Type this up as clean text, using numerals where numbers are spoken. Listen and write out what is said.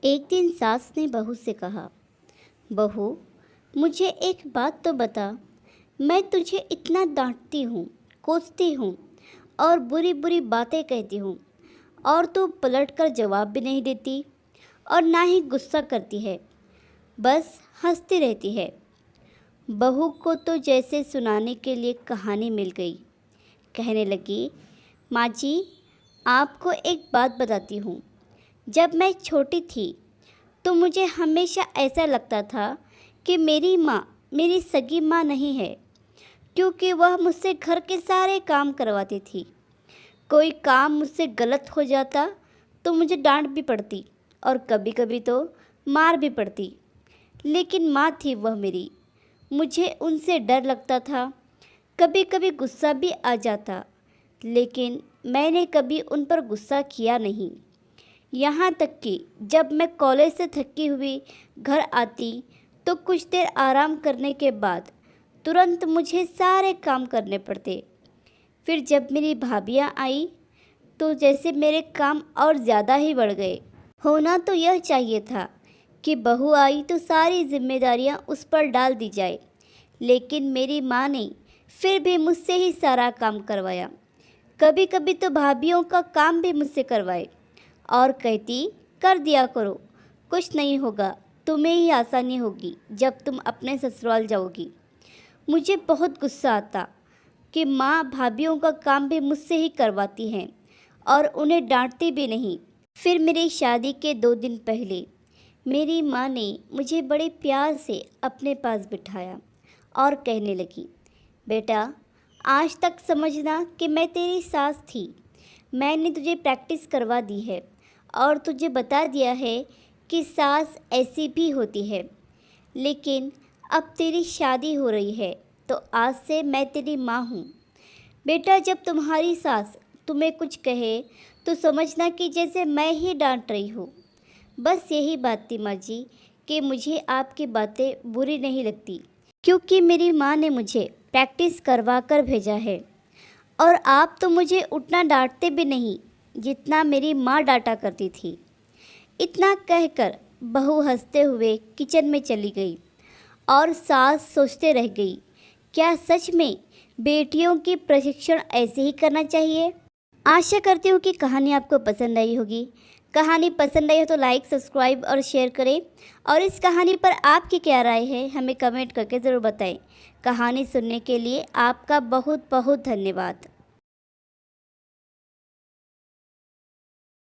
एक दिन सास ने बहू से कहा, बहू, मुझे एक बात तो बता। मैं तुझे इतना डांटती हूँ, कोसती हूँ और बुरी बुरी बातें कहती हूँ, और तू पलटकर जवाब भी नहीं देती और ना ही गुस्सा करती है, बस हंसती रहती है। बहू को तो जैसे सुनाने के लिए कहानी मिल गई। कहने लगी, माँ जी, आपको एक बात बताती हूँ। जब मैं छोटी थी तो मुझे हमेशा ऐसा लगता था कि मेरी माँ मेरी सगी माँ नहीं है, क्योंकि वह मुझसे घर के सारे काम करवाती थी। कोई काम मुझसे गलत हो जाता तो मुझे डांट भी पड़ती और कभी कभी तो मार भी पड़ती। लेकिन माँ थी वह मेरी, मुझे उनसे डर लगता था, कभी कभी गुस्सा भी आ जाता, लेकिन मैंने कभी उन पर गुस्सा किया नहीं। यहाँ तक कि जब मैं कॉलेज से थकी हुई घर आती तो कुछ देर आराम करने के बाद तुरंत मुझे सारे काम करने पड़ते। फिर जब मेरी भाभियाँ आई तो जैसे मेरे काम और ज़्यादा ही बढ़ गए। होना तो यह चाहिए था कि बहू आई तो सारी जिम्मेदारियाँ उस पर डाल दी जाए, लेकिन मेरी माँ ने फिर भी मुझसे ही सारा काम करवाया। कभी कभी तो भाभियों का काम भी मुझसे करवाए और कहती, कर दिया करो, कुछ नहीं होगा, तुम्हें ही आसानी होगी जब तुम अपने ससुराल जाओगी। मुझे बहुत गुस्सा आता कि माँ भाभियों का काम भी मुझसे ही करवाती हैं और उन्हें डांटती भी नहीं। फिर मेरी शादी के 2 दिन पहले मेरी माँ ने मुझे बड़े प्यार से अपने पास बिठाया और कहने लगी, बेटा, आज तक समझना कि मैं तेरी सास थी। मैंने तुझे प्रैक्टिस करवा दी है और तुझे बता दिया है कि सास ऐसी भी होती है। लेकिन अब तेरी शादी हो रही है तो आज से मैं तेरी माँ हूँ। बेटा, जब तुम्हारी सास तुम्हें कुछ कहे तो समझना कि जैसे मैं ही डांट रही हूँ। बस यही बात थी माँ जी, कि मुझे आपकी बातें बुरी नहीं लगती, क्योंकि मेरी माँ ने मुझे प्रैक्टिस करवा कर भेजा है। और आप तो मुझे उतना डांटते भी नहीं जितना मेरी माँ डांटा करती थी। इतना कहकर बहू हंसते हुए किचन में चली गई और सास सोचते रह गई, क्या सच में बेटियों की प्रशिक्षण ऐसे ही करना चाहिए। आशा करती हूँ कि कहानी आपको पसंद आई होगी। कहानी पसंद आई हो तो लाइक, सब्सक्राइब और शेयर करें, और इस कहानी पर आपकी क्या राय है हमें कमेंट करके ज़रूर बताएं। कहानी सुनने के लिए आपका बहुत बहुत धन्यवाद।